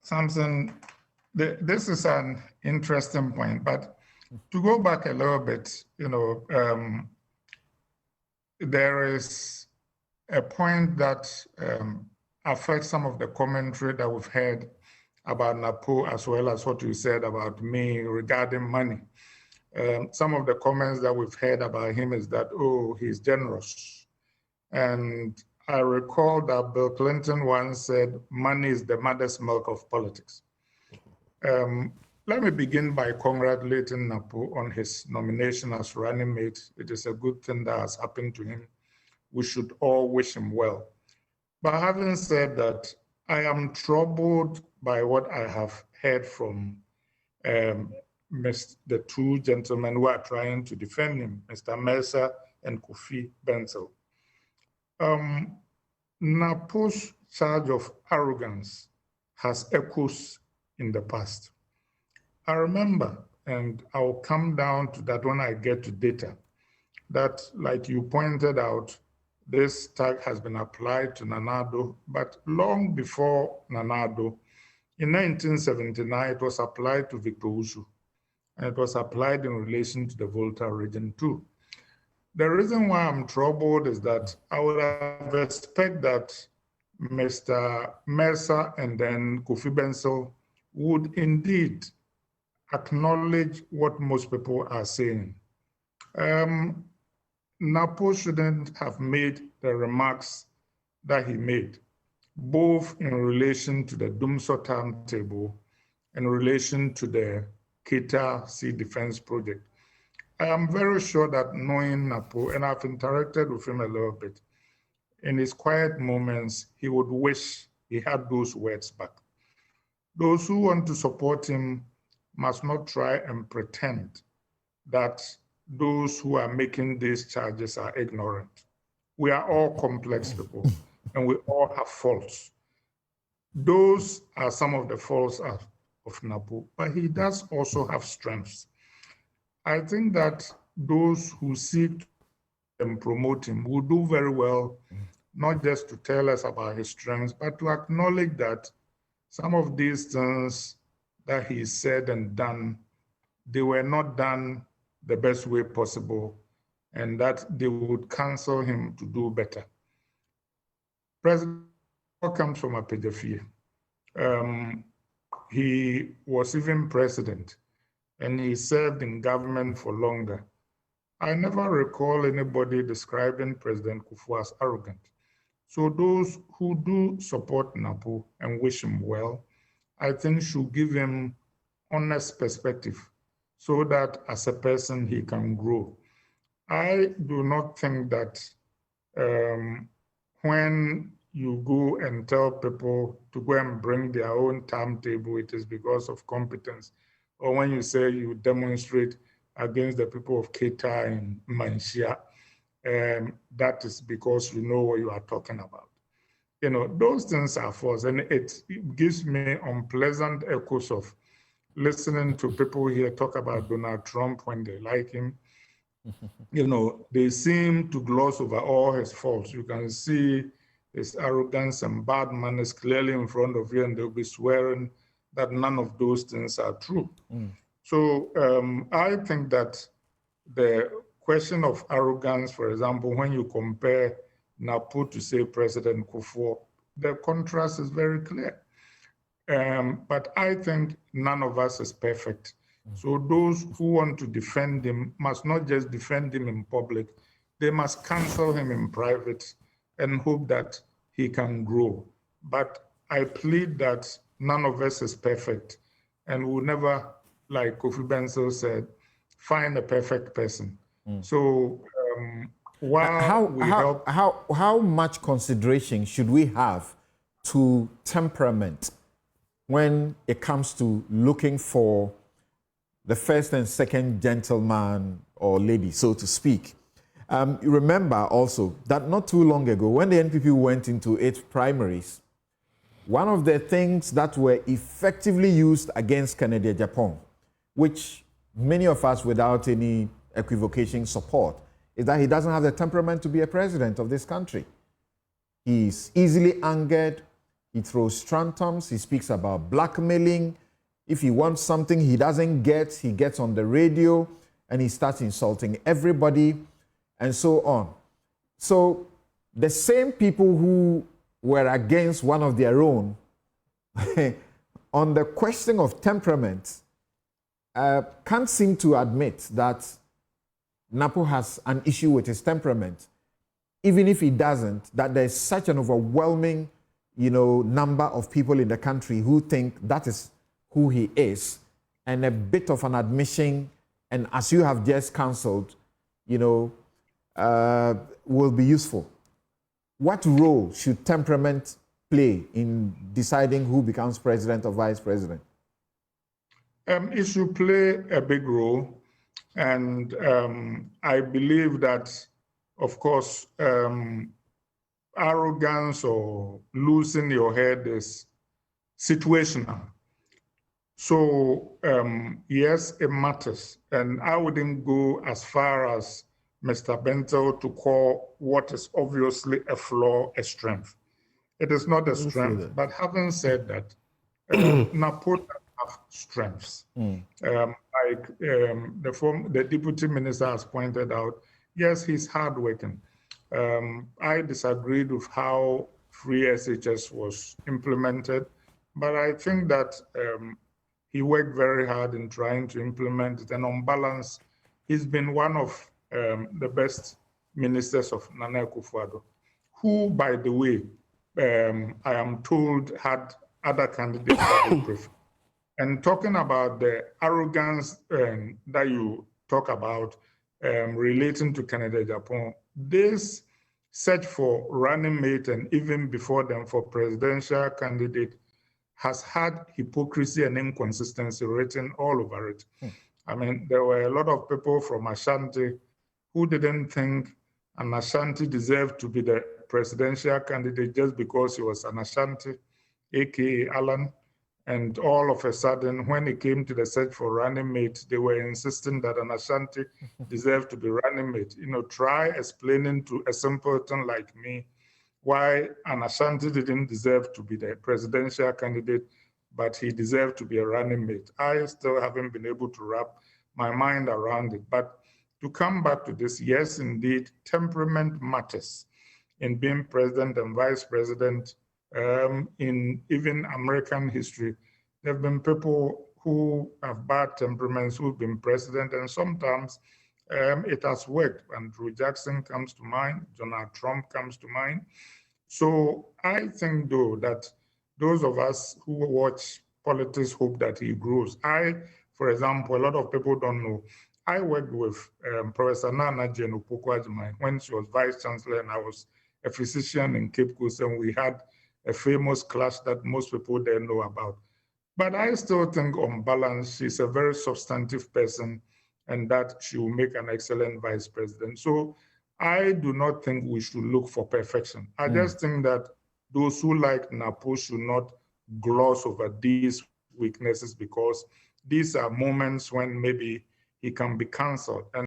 Samson, this is an interesting point, but to go back a little bit, there is a point that affects some of the commentary that we've heard about NAPO, as well as what you said about me regarding money. Some of the comments that we've heard about him is that, oh, he's generous. And I recall that Bill Clinton once said, money is the mother's milk of politics. Let me begin by congratulating NAPO on his nomination as running mate. It is a good thing that has happened to him. We should all wish him well. But having said that, I am troubled by what I have heard from the two gentlemen who are trying to defend him, Mr. Mercer and Kofi Bensil. NAPO's charge of arrogance has echoes in the past. I remember, and I'll come down to that when I get to data, that, like you pointed out, this tag has been applied to Nana Addo, but long before Nana Addo, in 1979, it was applied to Victor Usu, and it was applied in relation to the Volta region too. The reason why I'm troubled is that I would have expected that Mr. Mercer and then Kofi Bensil would indeed acknowledge what most people are saying. NAPO shouldn't have made the remarks that he made, both in relation to the Dumso timetable and in relation to the Keita Sea Defense Project. I am very sure that knowing NAPO, and I've interacted with him a little bit, in his quiet moments, he would wish he had those words back. Those who want to support him must not try and pretend that those who are making these charges are ignorant. We are all complex people, and we all have faults. Those are some of the faults of NAPO, but he does also have strengths. I think that those who seek and promote him will do very well, not just to tell us about his strengths, but to acknowledge that some of these things that he said and done, they were not done the best way possible, and that they would counsel him to do better. President comes from Apejafie. He was even president, and he served in government for longer. I never recall anybody describing President Kufuor as arrogant. So those who do support NAPO and wish him well, I think should give him honest perspective so that as a person he can grow. I do not think that when you go and tell people to go and bring their own timetable, it is because of competence. Or when you say you demonstrate against the people of Keita and Manshia, that is because you know what you are talking about. You know, those things are false, and it gives me unpleasant echoes of listening to people here talk about Donald Trump when they like him. You know, they seem to gloss over all his faults. You can see his arrogance and bad manners clearly in front of you, and they'll be swearing that none of those things are true. So I think that the question of arrogance, for example, when you compare NAPO to, say, President Kufuor, the contrast is very clear. But I think none of us is perfect. So those who want to defend him must not just defend him in public, they must counsel him in private and hope that he can grow. But I plead that none of us is perfect, and we'll never, like Kofi Bensil said, find a perfect person. So how much consideration should we have to temperament when it comes to looking for the first and second gentleman or lady, so to speak? Remember also that not too long ago, when the NPP went into its primaries, one of the things that were effectively used against Kennedy Japan, which many of us without any equivocation support, is that he doesn't have the temperament to be a president of this country. He's easily angered, He throws tantrums. He speaks about blackmailing. If he wants something he doesn't get, he gets on the radio and he starts insulting everybody and so on. So the same people who were against one of their own on the question of temperament can't seem to admit that NAPO has an issue with his temperament. Even if he doesn't, that there's such an overwhelming, number of people in the country who think that is who he is, and a bit of an admission, and as you have just counseled, will be useful. What role should temperament play in deciding who becomes president or vice president? It should play a big role, and I believe that, of course, arrogance or losing your head is situational. So yes, it matters, and I wouldn't go as far as Mr. Bentel to call what is obviously a flaw a strength. It is not a strength, but having said that, NAPO have strengths. Like the deputy minister has pointed out, yes, he's hardworking. I disagreed with how free SHS was implemented, but I think that he worked very hard in trying to implement it, and on balance, he's been one of the best ministers of Nana Akufo-Addo, who, by the way, I am told had other candidates that he preferred. And talking about the arrogance that you talk about relating to Canada, Japan, this search for running mate and even before them for presidential candidate has had hypocrisy and inconsistency written all over it. I mean, there were a lot of people from Ashanti who didn't think an Ashanti deserved to be the presidential candidate just because he was an Ashanti, aka Alan. And all of a sudden, when it came to the search for running mate, they were insisting that an Ashanti deserved to be running mate. Try explaining to a simpleton like me why an Ashanti didn't deserve to be the presidential candidate, but he deserved to be a running mate. I still haven't been able to wrap my mind around it. But to come back to this, yes, indeed, temperament matters in being president and vice president. In even American history, there have been people who have bad temperaments who've been president, and sometimes it has worked. Andrew Jackson comes to mind, Donald Trump comes to mind. So I think, though, that those of us who watch politics hope that he grows. For example, a lot of people don't know, I worked with Professor Nana Jane Opoku when she was vice chancellor, and I was a physician in Cape Coast, and we had a famous clash that most people don't know about. But I still think on balance, she's a very substantive person and that she will make an excellent vice president. So I do not think we should look for perfection. I just think that those who like NAPO should not gloss over these weaknesses, because these are moments when maybe he can be cancelled. And